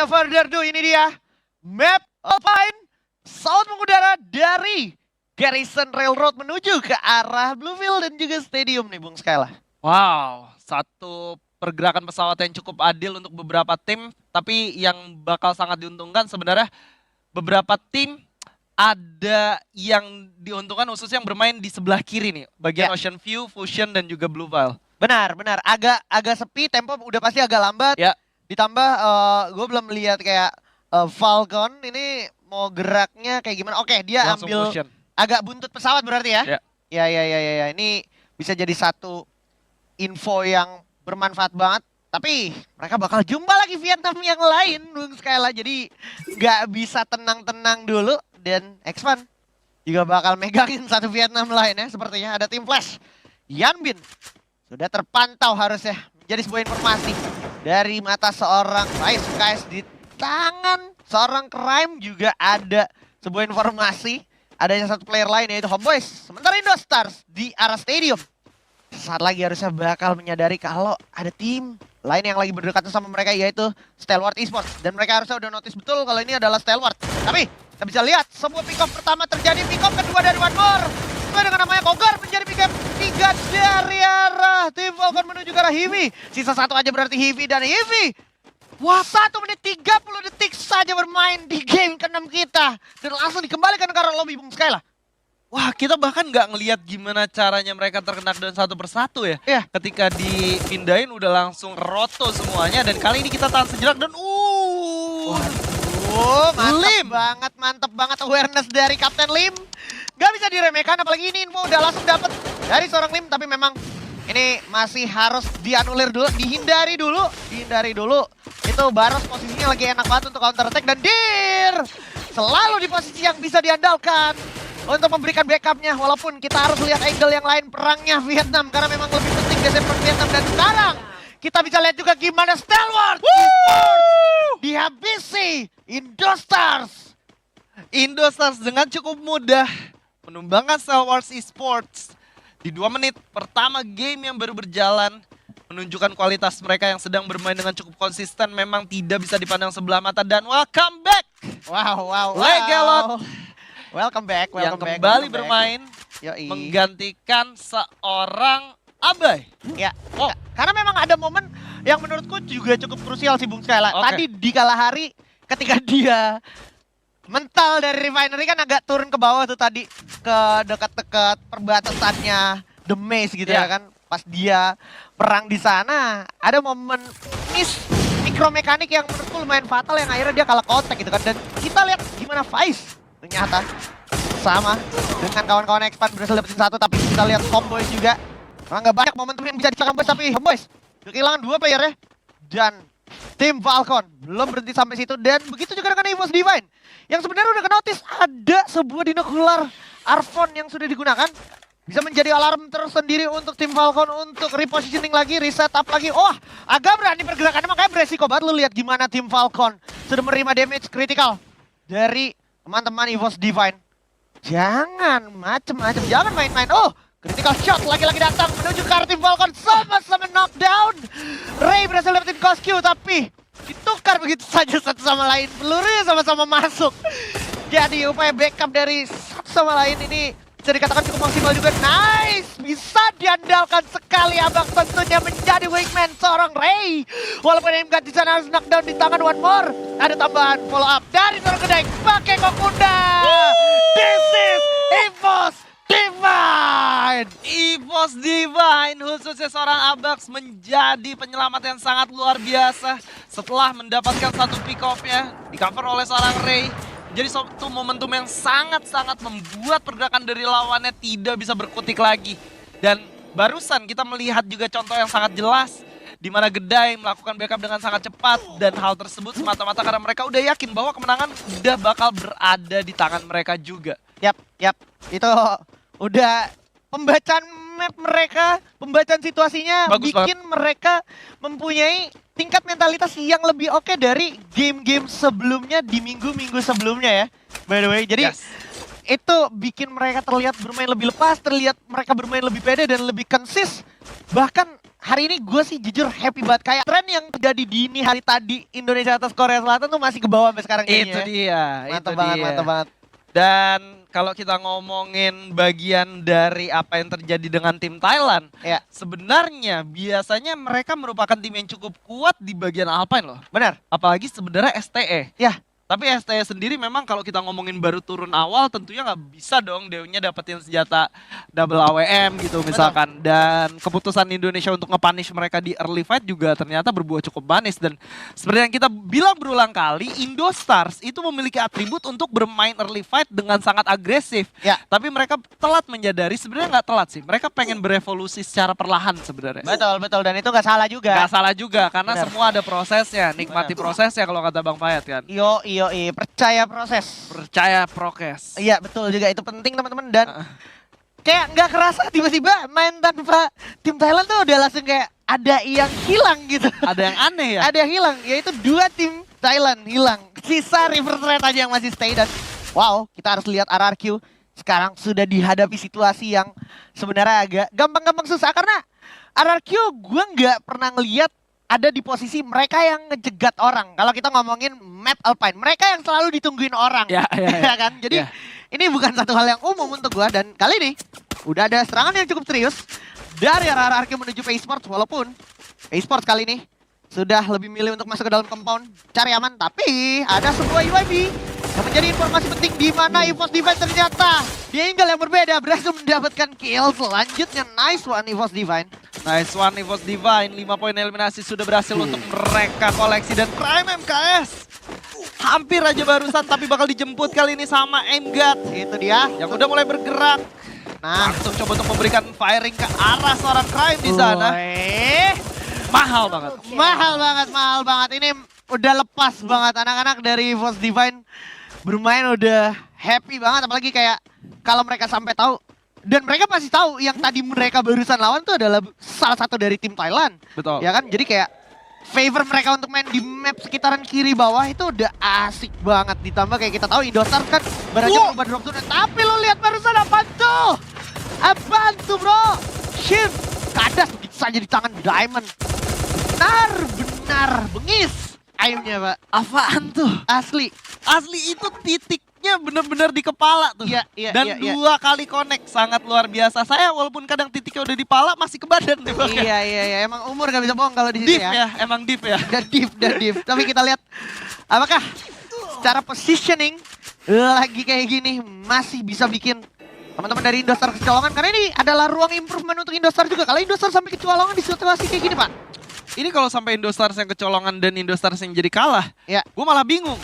no further ado, ini dia map Alpine, pesawat mengudara dari Garrison Railroad menuju ke arah Bluefield dan juga Stadium nih Bung Skyla. Wow, satu pergerakan pesawat yang cukup adil untuk beberapa tim, tapi yang bakal sangat diuntungkan sebenarnya beberapa tim ada yang diuntungkan khususnya yang bermain di sebelah kiri nih, bagian Ocean View, Fusion dan juga Blue Veil. Benar, agak sepi, tempo udah pasti agak lambat. Ya. Ditambah gue belum lihat kayak Falcon ini mau geraknya kayak gimana. Oke, dia Langsung ambil Fusion. agak buntut pesawat berarti ya. Ya. Ya. Ini bisa jadi satu info yang bermanfaat banget. Tapi mereka bakal jumpa lagi Vietnam yang lain, Bung Skyla. Jadi nggak bisa tenang-tenang dulu. Dan X-Fan juga bakal megangin satu Vietnam lain ya. Sepertinya ada tim Flash. Yanbin sudah terpantau harusnya menjadi sebuah informasi dari mata seorang Rise guys. Di tangan seorang Crime juga ada sebuah informasi adanya satu player lain yaitu Homeboys. Sementara Indostars di arah Stadium saat lagi harusnya bakal menyadari kalau ada tim lain yang lagi berdekatan sama mereka yaitu Stalwart Esports. Dan mereka harusnya udah notice betul kalau ini adalah Stalwart. Tapi kita bisa lihat sebuah pick-off pertama terjadi, pick-off kedua dari One More. Sesuai dengan namanya Kogar menjadi pick-off 3 dari arah tim Falcon menuju ke arah Hivi. Sisa satu aja berarti Hivi dan Hivi. Wah, 1 menit 30 detik saja bermain di game ke-6 kita. Dan langsung dikembalikan ke arah lobby Bung Skyla. Wah, kita bahkan nggak ngelihat gimana caranya mereka terkena down satu persatu ya. Iya. Ketika dipindahin udah langsung roto semuanya dan kali ini kita tahan sejenak dan Mantep banget awareness dari Kapten Lim. Gak bisa diremehkan, apalagi ini info udah langsung dapet dari seorang Lim. Tapi memang ini masih harus dianulir dulu, dihindari dulu. Itu Baros posisinya lagi enak banget untuk counter attack. Dan Dir selalu di posisi yang bisa diandalkan untuk memberikan backupnya. Walaupun kita harus lihat angle yang lain perangnya Vietnam, karena memang lebih penting Desember Vietnam. Dan sekarang kita bisa lihat juga gimana Stalwart dihabisi Indostars dengan cukup mudah menumbangkan Stalwart Esports di 2 menit pertama game yang baru berjalan, menunjukkan kualitas mereka yang sedang bermain dengan cukup konsisten. Memang tidak bisa dipandang sebelah mata. Dan welcome back. Wow. Legelot Welcome back. Yang kembali bermain menggantikan seorang Abai. Ya, karena memang ada momen yang menurutku juga cukup krusial sih Bung Skyla. Tadi di kala hari ketika dia mental dari Refinery kan agak turun ke bawah tuh tadi, ke dekat-dekat perbatasannya The Maze gitu ya kan. Pas dia perang di sana, ada momen mikromekanik yang menurutku lumayan fatal yang akhirnya dia kalah kontak gitu kan. Dan kita lihat gimana Vice ternyata sama dengan kawan-kawan X-Fan berhasil dapetin satu, tapi kita lihat Homeboys juga. Memang gak banyak momentum yang bisa dicakap Homeboys, tapi Homeboys udah kehilangan 2 player ya. Dan tim Falcon belum berhenti sampai situ. Dan begitu juga dengan EVOS Divine yang sebenarnya udah ke-notice ada sebuah dinokular Arvon yang sudah digunakan. Bisa menjadi alarm tersendiri untuk tim Falcon untuk repositioning lagi, reset up lagi. Oh, agak berani pergerakannya, makanya beresiko banget. Lu lihat gimana tim Falcon sudah menerima damage kritikal dari teman-teman EVOS Divine. Jangan macem-macem, jangan main-main. Oh, critical shot lagi-lagi datang menuju ke arah tim Falcon, sama-sama knockdown. Ray berhasil dapetin Cosq, tapi ditukar begitu saja satu sama lain. Pelurunya sama-sama masuk. Jadi upaya backup dari satu sama lain ini bisa dikatakan cukup maksimal juga. Nice, bisa diandalkan sekali Abang tentunya menjadi wingman seorang Ray. Walaupun MK di sana harus knockdown di tangan One More. Ada tambahan follow up dari seorang kedai pakai Kokunda. This is EVOS Divine! EVOS Divine, khususnya seorang Abax, menjadi penyelamat yang sangat luar biasa setelah mendapatkan satu pick-off-nya di cover oleh seorang Ray. Jadi suatu momentum yang sangat-sangat membuat pergerakan dari lawannya tidak bisa berkutik lagi. Dan barusan kita melihat juga contoh yang sangat jelas di mana Gedai melakukan backup dengan sangat cepat, dan hal tersebut semata-mata karena mereka udah yakin bahwa kemenangan udah bakal berada di tangan mereka juga. Yap, itu udah pembacaan map mereka, pembacaan situasinya bagus bikin banget. Mereka mempunyai tingkat mentalitas yang lebih oke dari game-game sebelumnya di minggu-minggu sebelumnya ya. By the way, jadi itu bikin mereka terlihat bermain lebih lepas, terlihat mereka bermain lebih pede dan lebih konsis. Bahkan hari ini gue sih jujur happy banget. Kayak tren yang terjadi dini hari tadi Indonesia atas Korea Selatan tuh masih ke bawah sampai sekarang kayaknya. Itu dia, Mantap itu banget, dia. mantap banget. Dan kalau kita ngomongin bagian dari apa yang terjadi dengan tim Thailand, Ya, sebenarnya biasanya mereka merupakan tim yang cukup kuat di bagian Alpine loh. benar. Apalagi sebenarnya STE. Ya, Tapi STE sendiri memang kalau kita ngomongin baru turun awal tentunya nggak bisa dong Deonya dapetin senjata double AWM gitu misalkan. Dan keputusan Indonesia untuk nge-punish mereka di early fight juga ternyata berbuah cukup manis. Dan seperti yang kita bilang berulang kali, Indostars itu memiliki atribut untuk bermain early fight dengan sangat agresif. ya. Tapi mereka telat menyadari, sebenarnya nggak telat sih. Mereka pengen berevolusi secara perlahan sebenarnya. Betul, betul. Dan itu nggak salah juga. Gak salah juga karena Benar. semua ada prosesnya. Nikmati prosesnya kalau kata Bang Fayat kan. Yo, percaya proses. Percaya prokes. Iya, betul juga. Itu penting teman-teman. Dan kayak nggak kerasa tiba-tiba main tanpa tim Thailand tuh udah langsung kayak ada yang hilang gitu. Ada yang aneh ya? Ada yang hilang, yaitu 2 tim Thailand hilang. Sisa River Threat aja yang masih stay. Dan wow, kita harus lihat RRQ sekarang sudah dihadapi situasi yang sebenarnya agak gampang-gampang susah. Karena RRQ gue nggak pernah ngeliat ada di posisi mereka yang ngejegat orang. Kalau kita ngomongin map Alpine, mereka yang selalu ditungguin orang. Ya, Ya kan? Jadi Ya. ini bukan satu hal yang umum untuk gua. Dan kali ini udah ada serangan yang cukup serius dari RRQ menuju P-Sports. Walaupun P-Sports kali ini sudah lebih milih untuk masuk ke dalam compound, cari aman. Tapi ada sebuah UIB yang menjadi informasi penting di mana EVOS Divine ternyata di angle yang berbeda berhasil mendapatkan kill. Selanjutnya nice one EVOS Divine. Nice one EVOS Divine, 5 poin eliminasi sudah berhasil untuk mereka koleksi. Dan Prime MKS hampir aja barusan tapi bakal dijemput kali ini sama Emgat Itu dia. yang udah mulai bergerak. Nah, Langsung coba untuk memberikan firing ke arah seorang Crime di sana. Wih. Mahal banget. Mahal banget. Ini udah lepas banget anak-anak dari EVOS Divine bermain udah happy banget. Apalagi kayak kalau mereka sampai tahu, dan mereka pasti tahu yang tadi mereka barusan lawan tuh adalah salah satu dari tim Thailand. Betul. Ya kan? Jadi kayak favor mereka untuk main di map sekitaran kiri bawah itu udah asik banget. Ditambah kayak kita tahu Indostars kan baru aja berubah drop zone. Tapi lo lihat barusan apa tuh? Apaan tuh bro? Shift. Kadas begitu saja di tangan Diamond. Benar bengis aimnya pak. Apaan tuh? Asli. Asli itu titiknya bener-bener di kepala tuh. Iya, iya, Dan iya, iya. 2 kali connect, sangat luar biasa. Saya walaupun kadang titiknya udah di pala masih ke badan nih Bang. Iya. Emang umur gak bisa bohong kalau di situ Deep ya. ya, emang deep ya. Dan deep. Tapi kita lihat apakah secara positioning lagi kayak gini masih bisa bikin teman-teman dari Indostar kecolongan. Karena ini adalah ruang improvement untuk Indostar juga. Kalau Indostar sampai kecolongan di situasi kayak gini pak. Ini kalau sampai Indostars yang kecolongan dan Indostars yang jadi kalah, Ya, gue malah bingung.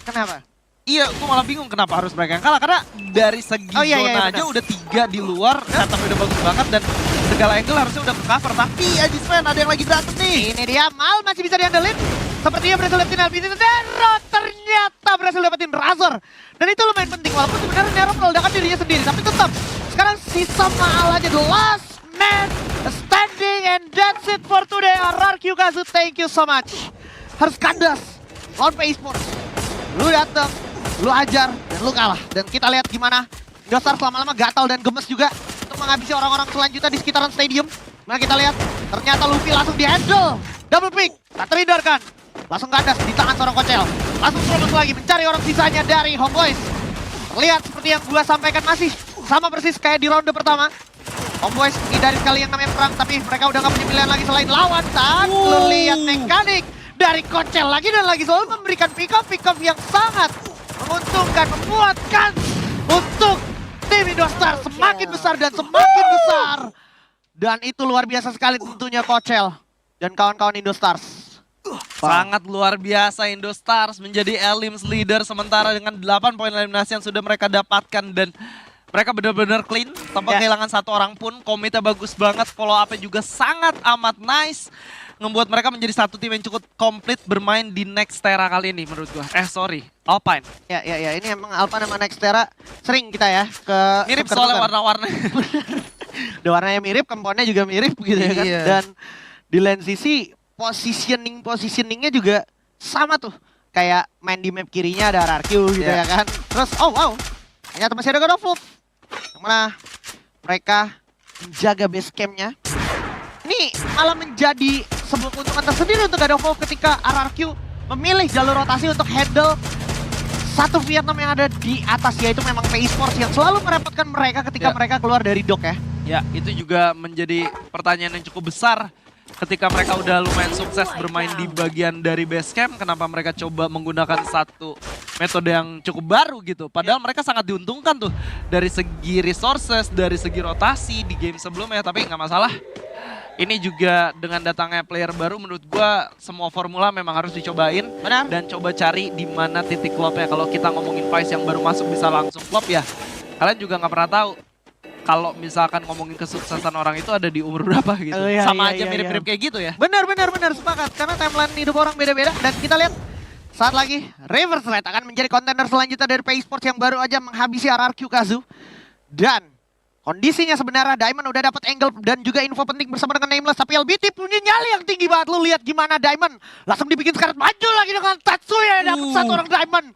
kenapa? Iya, gue malah bingung kenapa harus mereka yang kalah. Karena dari segi Oh, iya, zona benar. aja udah 3 di luar, setupnya udah bagus banget dan segala angle harusnya udah ke cover. Tapi Ajisman ada yang lagi berantem nih. Ini dia, Mal masih bisa diandelin. Sepertinya berhasil dapetin LBT, Nero ternyata berhasil dapetin Razor. Dan itu lumayan penting, walaupun sebenarnya Nero meledakan dirinya sendiri. Tapi tetap, sekarang sisa Mal aja, the last man standing, and that's it for today. RRQ Kazu, thank you so much. Harus kandas, lawan P-Sports. Lu dateng, lu ajar, dan lu kalah. Dan kita lihat gimana Indostars lama-lama gatal dan gemes juga untuk menghabisi orang-orang selanjutnya di sekitaran stadium. Nah kita lihat, ternyata Luffy langsung di-handle. Double pick, tak terhindarkan. Langsung kandas di tangan seorang Kocel. Langsung terus lagi mencari orang sisanya dari Homeboys. Terlihat seperti yang gua sampaikan masih sama persis kayak di ronde pertama. Homeboys hindari sekali yang namanya perang, tapi mereka udah gak punya pilihan lagi selain lawan. Dan lu lihat mekanik dari Kocel lagi dan lagi selalu memberikan pick up yang sangat menguntungkan, memuatkan untuk tim Indostar semakin besar dan semakin besar. Dan itu luar biasa sekali tentunya Kocel dan kawan-kawan Indostars. Sangat luar biasa Indostars menjadi Elims leader sementara dengan 8 poin eliminasi yang sudah mereka dapatkan dan mereka benar-benar clean tanpa kehilangan satu orang pun. Komitnya bagus banget, follow up-nya juga sangat amat nice. Membuat mereka menjadi satu tim yang cukup komplit bermain di Nextera kali ini menurut gua. Sorry, Alpine. Ya, ini emang Alpine sama Nextera sering kita ya ke Mirip tuker-tuker. soalnya warna-warnanya. Warnanya mirip, komponennya juga mirip gitu ya kan. Iya. Dan di lain sisi positioningnya juga sama tuh. Kayak main di map kirinya ada RRQ gitu ya kan. Terus oh wow, ternyata masih ada God of Wolf. Yang mana mereka menjaga base campnya. Ini ini malah menjadi sebuah keuntungan tersendiri untuk God of War ketika RRQ memilih jalur rotasi untuk handle satu Vietnam yang ada di atas, yaitu memang PI Sports yang selalu merepotkan mereka ketika mereka keluar dari dock ya. Ya, itu juga menjadi pertanyaan yang cukup besar. Ketika mereka udah lumayan sukses bermain di bagian dari base camp, kenapa mereka coba menggunakan satu metode yang cukup baru gitu. Padahal mereka sangat diuntungkan tuh dari segi resources, dari segi rotasi di game sebelumnya, tapi nggak masalah. Ini juga dengan datangnya player baru, menurut gua semua formula memang harus dicobain. Benar. Dan coba cari di mana titik klopnya. Kalau kita ngomongin Vice yang baru masuk bisa langsung klop ya, kalian juga nggak pernah tahu kalau misalkan ngomongin kesuksesan orang itu ada di umur berapa gitu. Iya, Sama iya, aja iya, mirip-mirip kayak gitu ya. Benar, sepakat. Karena timeline hidup orang beda-beda. Dan kita lihat saat lagi Reverse Red akan menjadi kontender selanjutnya dari PI Sports yang baru aja menghabisi RRQ Kazu. Dan kondisinya sebenarnya Diamond udah dapat angle dan juga info penting bersama dengan Nameless. Tapi LBT punya nyali yang tinggi banget. Lu lihat gimana Diamond langsung dibikin sekarat, maju lagi dengan Tatsuya yang dapat satu orang Diamond.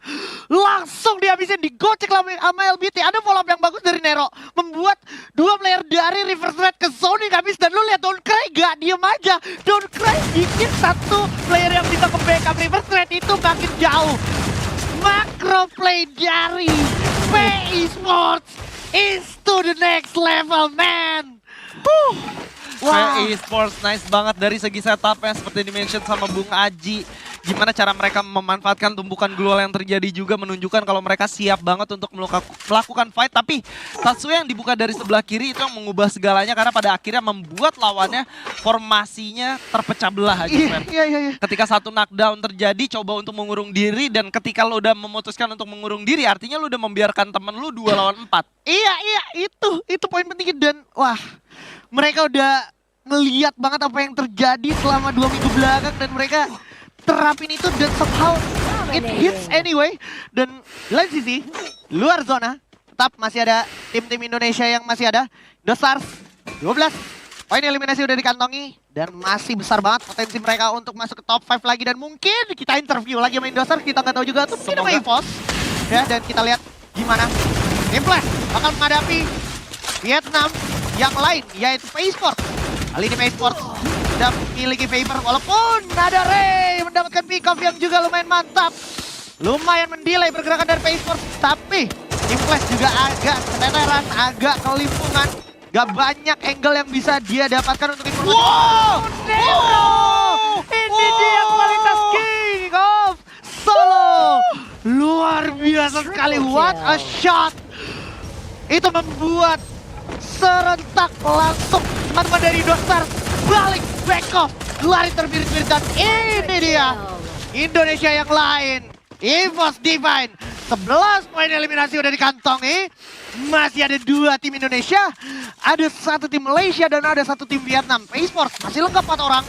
Langsung dihabisin, digocek sama LBT. Ada follow up yang bagus dari Nero, membuat dua player dari Reverse Red ke zoning habis. Dan lu lihat Dawncry gak diem aja. Dawncry bikin satu player yang bisa ke backup Reverse Red itu makin jauh. Macro play dari PI Sports is to the next level, man. Wow. Esports nice banget dari segi setupnya seperti di-mention sama Bung Aji. Gimana cara mereka memanfaatkan tumpukan global yang terjadi juga menunjukkan kalau mereka siap banget untuk melakukan fight. Tapi Tatsuya yang dibuka dari sebelah kiri itu yang mengubah segalanya karena pada akhirnya membuat lawannya formasinya terpecah belah aja. Iya. Ketika satu knockdown terjadi, coba untuk mengurung diri, dan ketika lo udah memutuskan untuk mengurung diri, artinya lo udah membiarkan temen lo 2 lawan 4. Iya, itu poin penting. Dan wah, mereka udah ngeliat banget apa yang terjadi selama 2 minggu belakang dan mereka terapin itu dan somehow it hits anyway. Dan di lain sisi, luar zona tetap masih ada tim-tim Indonesia yang masih ada. The Stars 12 poin eliminasi udah dikantongi dan masih besar banget potensi mereka untuk masuk ke top 5 lagi. Dan mungkin kita interview lagi main The Stars, kita nggak tahu juga tuh mungkin sama EVOS ya. Dan kita lihat gimana Gameplay bakal menghadapi Vietnam yang lain, yaitu PI Sports. Kali ini PI Sports sudah memiliki favor, walaupun ada Ray mendapatkan pick off yang juga lumayan mantap. Lumayan mendelay pergerakan dari PI Sports, tapi Team Flash juga agak keteteran, agak kelimpungan. Gak banyak angle yang bisa dia dapatkan untuk informasi. Wow! Ini dia kualitas King of Solo. Luar biasa sekali, what a shot. Itu membuat serentak langsung teman-teman dari The Stars balik back off, lari terbirit-birit. Dan ini dia Indonesia yang lain, EVOS Divine. 11 poin eliminasi udah dikantongi. Masih ada 2 tim Indonesia, ada 1 tim Malaysia dan ada 1 tim Vietnam. PI Sports masih lengkap 4 orang.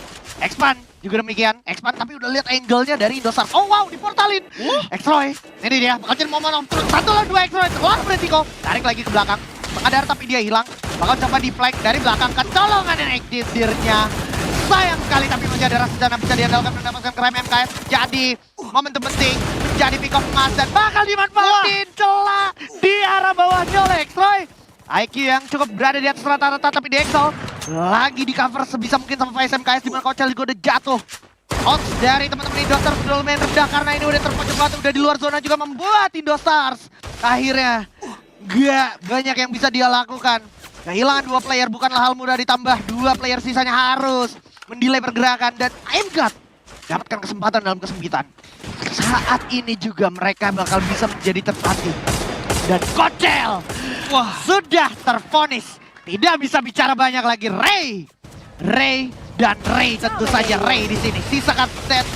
Expand juga demikian. Expand tapi udah lihat angle-nya dari Indostar. Oh wow, diportalin. X-Roy, ini dia bakal jadi momen of truth. 1 lawan 2 X-Roy, terlalu beresiko. Tarik lagi ke belakang, mengadar tapi dia hilang. Bakal coba di flank dari belakang, kecolongan yang ekditirnya. Sayang sekali tapi masih ada rasa dana bisa diandalkan mendapatkan Crime MKS. Jadi momentum penting menjadi pick off emas dan bakal dimanfaatin celah di arah bawahnya oleh X-Roy. IQ yang cukup berada di atas rata-rata tapi di Excel lagi di cover sebisa mungkin sama Vice MKS, dimana Kocel juga udah jatuh. Odds dari teman-teman Indostars sudah lumayan rendah karena ini udah terpojok banget, udah di luar zona juga, membuat Indostars akhirnya gak banyak yang bisa dia lakukan. Kehilangan 2 player bukanlah hal mudah, ditambah 2 player sisanya harus mendelay pergerakan. Dan IMGUT dapatkan kesempatan dalam kesempitan. Saat ini juga mereka bakal bisa menjadi terpati. Dan Kocel sudah tervonis tidak bisa bicara banyak lagi. Ray tentu saja Ray di sini. Sisa Kapten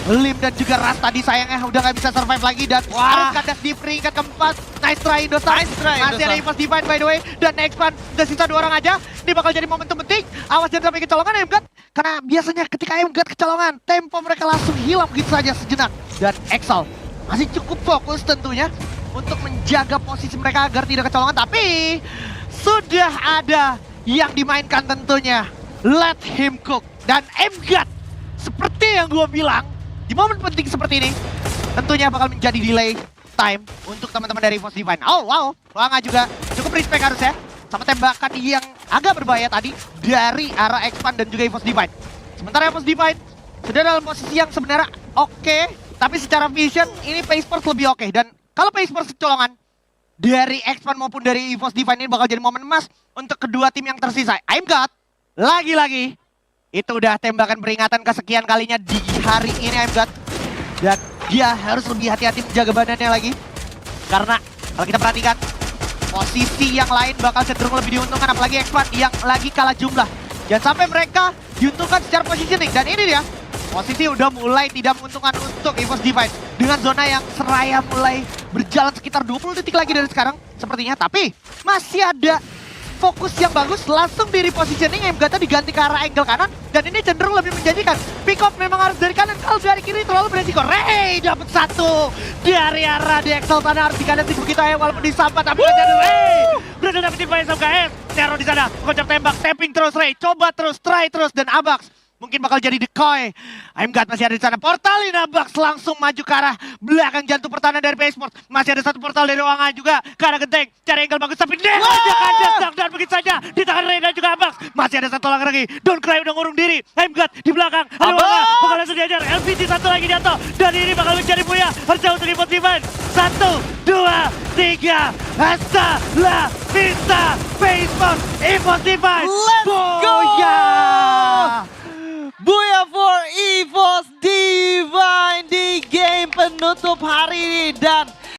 Lim dan juga Ras tadi sayangnya udah nggak bisa survive lagi. Dan harus kandas di peringkat keempat. Nice try Indostar. Masih ada EVOS Divine by the way. Dan Expand udah sisa 2 orang aja. Ini bakal jadi momentum penting. Awas jangan sampai kecolongan IMGUT. Karena biasanya ketika IMGUT kecolongan, tempo mereka langsung hilang begitu saja sejenak. Dan Excel masih cukup fokus tentunya untuk menjaga posisi mereka agar tidak kecolongan. Tapi sudah ada yang dimainkan tentunya. Let him cook. Dan IMGUT seperti yang gue bilang, di momen penting seperti ini tentunya bakal menjadi delay time untuk teman-teman dari EVOS Divine. Oh wow, Wanga juga cukup respect harusnya sama tembakan yang agak berbahaya tadi dari arah Expand dan juga EVOS Divine. Sementara EVOS Divine sudah dalam posisi yang sebenarnya oke, tapi secara vision ini Pacers lebih oke. Dan kalau Pacers kecolongan dari Expand maupun dari EVOS Divine ini bakal jadi momen emas untuk kedua tim yang tersisa. I'm God, lagi-lagi itu udah tembakan peringatan kesekian kalinya di hari ini I'm God. Dan dia harus lebih hati-hati menjaga badannya lagi. Karena kalau kita perhatikan, posisi yang lain bakal cenderung lebih diuntungkan, apalagi Expand yang lagi kalah jumlah. Jangan sampai mereka diuntungkan secara positioning. Dan ini dia, posisi udah mulai tidak menguntungkan untuk EVOS Divine. Dengan zona yang seraya mulai berjalan sekitar 20 detik lagi dari sekarang sepertinya. Tapi masih ada fokus yang bagus, langsung di repositioning. MGata diganti ke arah angle kanan. Dan ini cenderung lebih menjanjikan. Pick up memang harus dari kanan, kalau dari kiri terlalu beresiko. Ray dapat satu dari arah di Excel sana, harus dikandati begitu ya, walaupun disampat. Tapi jadi Ray berhasil dapetin Faiz MKS. Teror di sana, kocok tembak, tapping terus Ray. Coba terus, try terus, dan Abax mungkin bakal jadi decoy. I'm God masih ada di sana. Portalin Abax langsung maju ke arah belakang jantung pertahanan dari PSport. Masih ada satu portal dari Wanga juga ke arah genteng. Cari angle bagus tapi dia aja kandas dan begitu saja di tangan Ray dan juga Abax. Masih ada satu orang lagi. Don't Cry udah ngurung diri. I'm God di belakang. Ada Wanga bakal langsung diajar. LVG satu lagi jatuh. Dan ini bakal menjadi Buya. Harusnya untuk EVOS Divine. 1, 2, 3. Hasta la vista. PSport EVOS Divine. Let's go! Buya for EVOS Divine di game penutup hari ini. Dan